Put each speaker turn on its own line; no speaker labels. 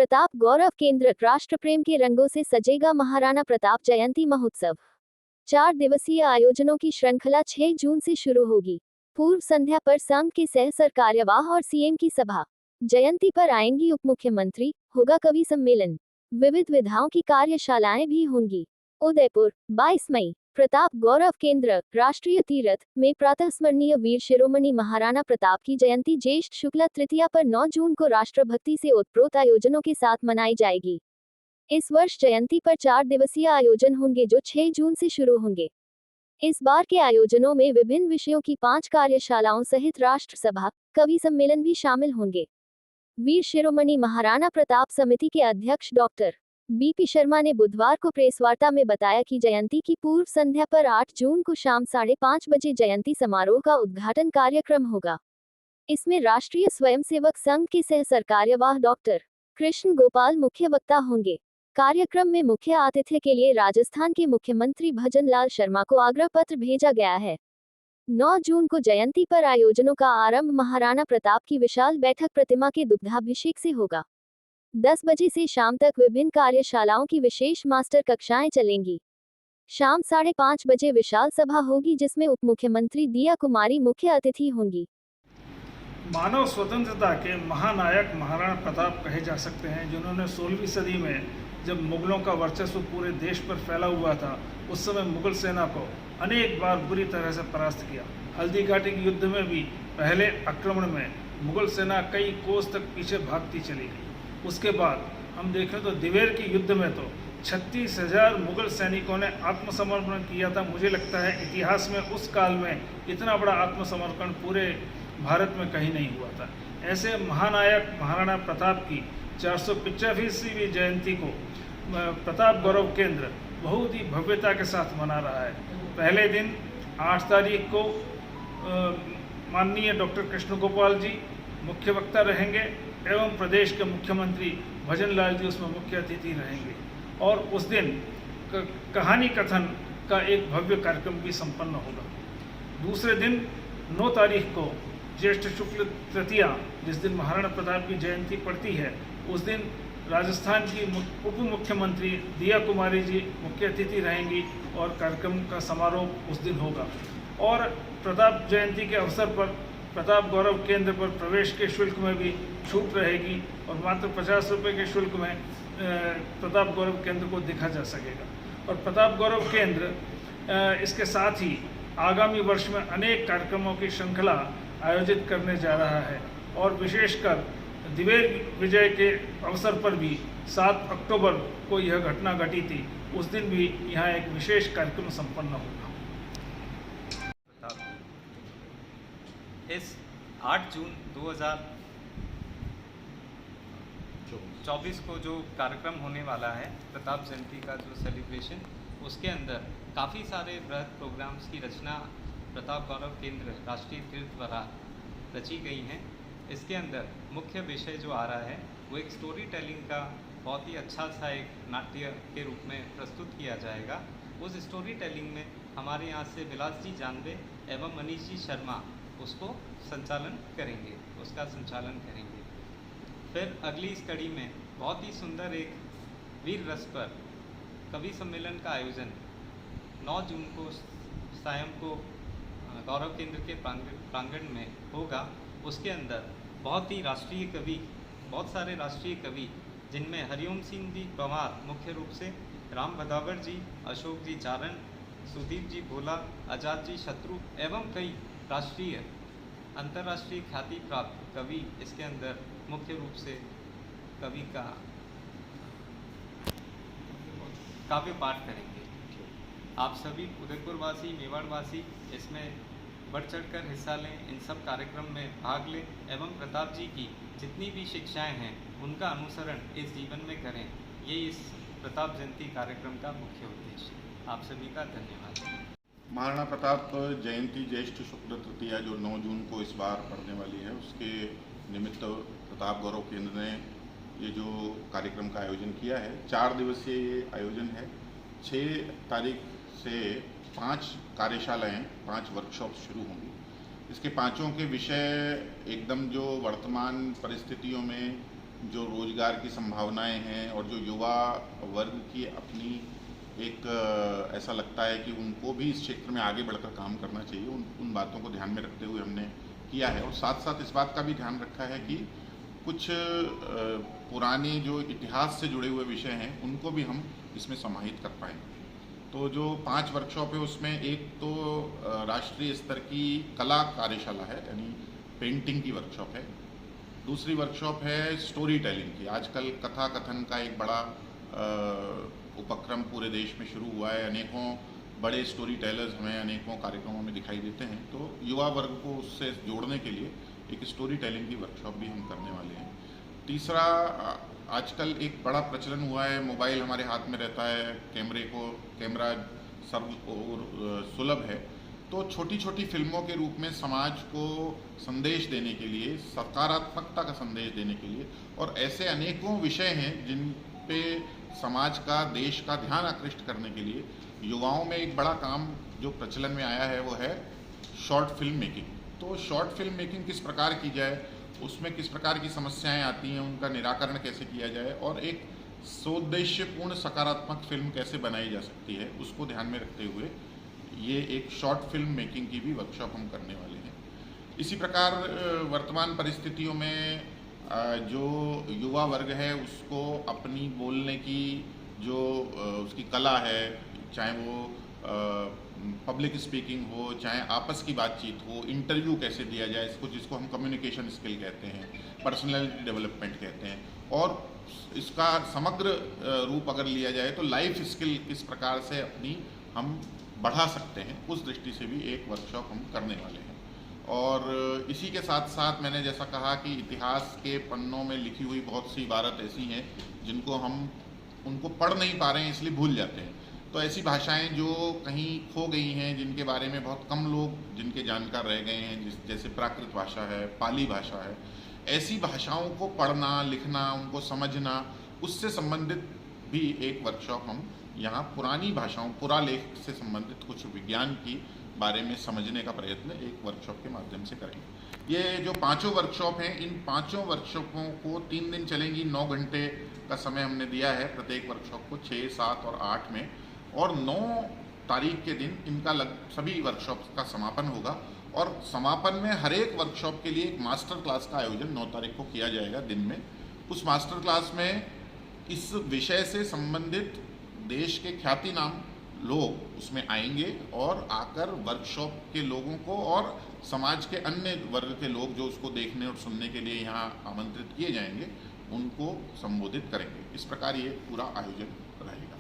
प्रताप गौरव केंद्र राष्ट्र प्रेम के रंगों से सजेगा महाराणा प्रताप जयंती महोत्सव। 4 दिवसीय आयोजनों की श्रृंखला 6 जून से शुरू होगी। पूर्व संध्या पर संघ के सह सरकार्यवाह और सीएम की सभा। जयंती पर आएंगी उप मुख्यमंत्री, होगा कवि सम्मेलन, विविध विधाओं की कार्यशालाएं भी होंगी। उदयपुर 22 मई प्रताप गौरव केंद्र राष्ट्रीय तीर्थ में प्रातः स्मरणीय वीर शिरोमणि महाराणा प्रताप की जयंती ज्येष्ठ शुक्ला तृतीया पर 9 जून को राष्ट्रभक्ति से ओतप्रोत आयोजनों के साथ मनाई जाएगी। इस वर्ष जयंती पर 4 दिवसीय आयोजन होंगे जो 6 जून से शुरू होंगे। इस बार के आयोजनों में विभिन्न विषयों की 5 कार्यशालाओं सहित राष्ट्र सभा, कवि सम्मेलन भी शामिल होंगे। वीर शिरोमणि महाराणा प्रताप समिति के अध्यक्ष डॉक्टर बीपी शर्मा ने बुधवार को प्रेस वार्ता में बताया कि जयंती की पूर्व संध्या पर 8 जून को शाम 5:30 बजे जयंती समारोह का उद्घाटन कार्यक्रम होगा। इसमें राष्ट्रीय स्वयंसेवक संघ के सह सरकार्यवाह डॉक्टर कृष्ण गोपाल मुख्य वक्ता होंगे। कार्यक्रम में मुख्य आतिथ्य के लिए राजस्थान के मुख्यमंत्री भजन लाल शर्मा को आग्रह पत्र भेजा गया है। 9 जून को जयंती पर आयोजनों का आरंभ महाराणा प्रताप की विशाल बैठक प्रतिमा के दुग्धाभिषेक से होगा। 10 बजे से शाम तक विभिन्न कार्यशालाओं की विशेष मास्टर कक्षाएं चलेंगी। शाम 5:30 बजे विशाल सभा होगी जिसमें उप मुख्यमंत्री दिया कुमारी मुख्य अतिथि होंगी।
मानव स्वतंत्रता के महानायक महाराणा प्रताप कहे जा सकते हैं, जिन्होंने 16वीं सदी में जब मुगलों का वर्चस्व पूरे देश पर फैला हुआ था, उस समय मुगल सेना को अनेक बार बुरी तरह से परास्त किया। हल्दी घाटी के युद्ध में भी पहले आक्रमण में मुगल सेना कई कोस तक पीछे भागती चली गई। उसके बाद हम देखें तो दिवेर के युद्ध में तो 36,000 मुगल सैनिकों ने आत्मसमर्पण किया था। मुझे लगता है इतिहास में उस काल में इतना बड़ा आत्मसमर्पण पूरे भारत में कहीं नहीं हुआ था। ऐसे महानायक महाराणा प्रताप की 485वीं जयंती को प्रताप गौरव केंद्र बहुत ही भव्यता के साथ मना रहा है। पहले दिन 8 तारीख को माननीय डॉक्टर कृष्ण गोपाल जी मुख्य वक्ता रहेंगे एवं प्रदेश के मुख्यमंत्री भजन लाल जी उसमें मुख्य अतिथि रहेंगे और उस दिन कहानी कथन का एक भव्य कार्यक्रम भी संपन्न होगा। दूसरे दिन 9 तारीख को ज्येष्ठ शुक्ल तृतीया, जिस दिन महाराणा प्रताप की जयंती पड़ती है, उस दिन राजस्थान की उप मुख्यमंत्री दिया कुमारी जी मुख्य अतिथि रहेंगी और कार्यक्रम का समारोह उस दिन होगा। और प्रताप जयंती के अवसर पर प्रताप गौरव केंद्र पर प्रवेश के शुल्क में भी छूट रहेगी और मात्र 50 रुपये के शुल्क में प्रताप गौरव केंद्र को देखा जा सकेगा। और प्रताप गौरव केंद्र इसके साथ ही आगामी वर्ष में अनेक कार्यक्रमों की श्रृंखला आयोजित करने जा रहा है और विशेषकर दिवेर विजय के अवसर पर भी 7 अक्टूबर को यह घटना घटी थी, उस दिन भी यहाँ एक विशेष कार्यक्रम संपन्न होगा।
इस 8 जून 2024 को जो कार्यक्रम होने वाला है प्रताप जयंती का जो सेलिब्रेशन, उसके अंदर काफ़ी सारे बृहद प्रोग्राम्स की रचना प्रताप गौरव केंद्र राष्ट्रीय तीर्थ द्वारा रची गई हैं। इसके अंदर मुख्य विषय जो आ रहा है वो एक स्टोरी टेलिंग का बहुत ही अच्छा सा एक नाट्य के रूप में प्रस्तुत किया जाएगा। उस स्टोरी टेलिंग में हमारे यहाँ से विलास जी जानवे एवं मनीष जी शर्मा उसको संचालन करेंगे, उसका संचालन करेंगे। फिर अगली इस कड़ी में बहुत ही सुंदर एक वीर रस पर कवि सम्मेलन का आयोजन 9 जून को सायं को गौरव केंद्र के प्रांगण में होगा। उसके अंदर बहुत सारे राष्ट्रीय कवि, जिनमें हरिओम सिंह जी पंवार मुख्य रूप से, राम भदावर जी, अशोक जी चारण, सुदीप जी भोला, आजाद जी शत्रु एवं कई राष्ट्रीय अंतर्राष्ट्रीय ख्याति प्राप्त कवि इसके अंदर मुख्य रूप से कवि का काव्य पाठ करेंगे। आप सभी उदयपुर वासी, मेवाड़ वासी इसमें बढ़ चढ़कर हिस्सा लें, इन सब कार्यक्रम में भाग लें एवं प्रताप जी की जितनी भी शिक्षाएं हैं उनका अनुसरण इस जीवन में करें। ये इस प्रताप जयंती कार्यक्रम का मुख्य उद्देश्य। आप सभी का धन्यवाद।
महाराणा प्रताप जयंती ज्येष्ठ शुक्ल तृतीया जो 9 जून को इस बार पड़ने वाली है, उसके निमित्त प्रताप गौरव केंद्र ने ये जो कार्यक्रम का आयोजन किया है। 4 दिवसीय ये आयोजन है। 6 तारीख से 5 कार्यशालाएं, 5 वर्कशॉप शुरू होंगी। इसके 5 के विषय एकदम जो वर्तमान परिस्थितियों में जो रोजगार की संभावनाएं हैं और जो युवा वर्ग की अपनी एक ऐसा लगता है कि उनको भी इस क्षेत्र में आगे बढ़कर काम करना चाहिए, उन बातों को ध्यान में रखते हुए हमने किया है। और साथ साथ इस बात का भी ध्यान रखा है कि कुछ पुराने जो इतिहास से जुड़े हुए विषय हैं उनको भी हम इसमें समाहित कर पाएँ। तो जो 5 वर्कशॉप है उसमें एक तो राष्ट्रीय स्तर की कला कार्यशाला है, यानी पेंटिंग की वर्कशॉप है। दूसरी वर्कशॉप है स्टोरी टेलिंग की। आजकल कथा कथन का एक बड़ा उपक्रम पूरे देश में शुरू हुआ है। अनेकों बड़े स्टोरी टेलर्स हमें अनेकों कार्यक्रमों में दिखाई देते हैं, तो युवा वर्ग को उससे जोड़ने के लिए एक स्टोरी टेलिंग की वर्कशॉप भी हम करने वाले हैं। तीसरा, आजकल एक बड़ा प्रचलन हुआ है, मोबाइल हमारे हाथ में रहता है, कैमरा सर्व और सुलभ है, तो छोटी छोटी फिल्मों के रूप में समाज को संदेश देने के लिए, सकारात्मकता का संदेश देने के लिए, और ऐसे अनेकों विषय हैं जिन पे समाज का, देश का ध्यान आकृष्ट करने के लिए युवाओं में एक बड़ा काम जो प्रचलन में आया है वो है शॉर्ट फिल्म मेकिंग। तो शॉर्ट फिल्म मेकिंग किस प्रकार की जाए, उसमें किस प्रकार की समस्याएं आती हैं, उनका निराकरण कैसे किया जाए, और एक सौद्देश्यपूर्ण सकारात्मक फिल्म कैसे बनाई जा सकती है, उसको ध्यान में रखते हुए ये एक शॉर्ट फिल्म मेकिंग की भी वर्कशॉप हम करने वाले हैं। इसी प्रकार वर्तमान परिस्थितियों में जो युवा वर्ग है उसको अपनी बोलने की जो उसकी कला है, चाहे वो पब्लिक स्पीकिंग हो, चाहे आपस की बातचीत हो, इंटरव्यू कैसे दिया जाए, इसको जिसको हम कम्युनिकेशन स्किल कहते हैं, पर्सनैलिटी डेवलपमेंट कहते हैं, और इसका समग्र रूप अगर लिया जाए तो लाइफ स्किल किस प्रकार से अपनी हम बढ़ा सकते हैं, उस दृष्टि से भी एक वर्कशॉप हम करने वाले हैं। और इसी के साथ साथ मैंने जैसा कहा कि इतिहास के पन्नों में लिखी हुई बहुत सी इबारत ऐसी हैं जिनको हम उनको पढ़ नहीं पा रहे हैं, इसलिए भूल जाते हैं। तो ऐसी भाषाएं जो कहीं खो गई हैं, जिनके बारे में बहुत कम लोग जिनके जानकार रह गए हैं, जैसे प्राकृत भाषा है, पाली भाषा है, ऐसी भाषाओं को पढ़ना, लिखना, उनको समझना, उससे संबंधित भी एक वर्कशॉप हम यहाँ पुरानी भाषाओं, पुरालेख से संबंधित कुछ विज्ञान की बारे में समझने का प्रयत्न एक वर्कशॉप के माध्यम से करेंगे। ये जो 5 वर्कशॉप हैं, इन 5 वर्कशॉपों को 3 दिन चलेंगी, 9 घंटे का समय हमने दिया है प्रत्येक वर्कशॉप को, 6, 7 और 8 में, और 9 तारीख के दिन इनका सभी वर्कशॉप का समापन होगा। और समापन में हर एक वर्कशॉप के लिए एक मास्टर क्लास का आयोजन 9 तारीख को किया जाएगा दिन में। उस मास्टर क्लास में इस विषय से संबंधित देश के ख्याति नाम लोग उसमें आएंगे और आकर वर्कशॉप के लोगों को और समाज के अन्य वर्ग के लोग जो उसको देखने और सुनने के लिए यहाँ आमंत्रित किए जाएंगे, उनको संबोधित करेंगे। इस प्रकार ये पूरा आयोजन रहेगा।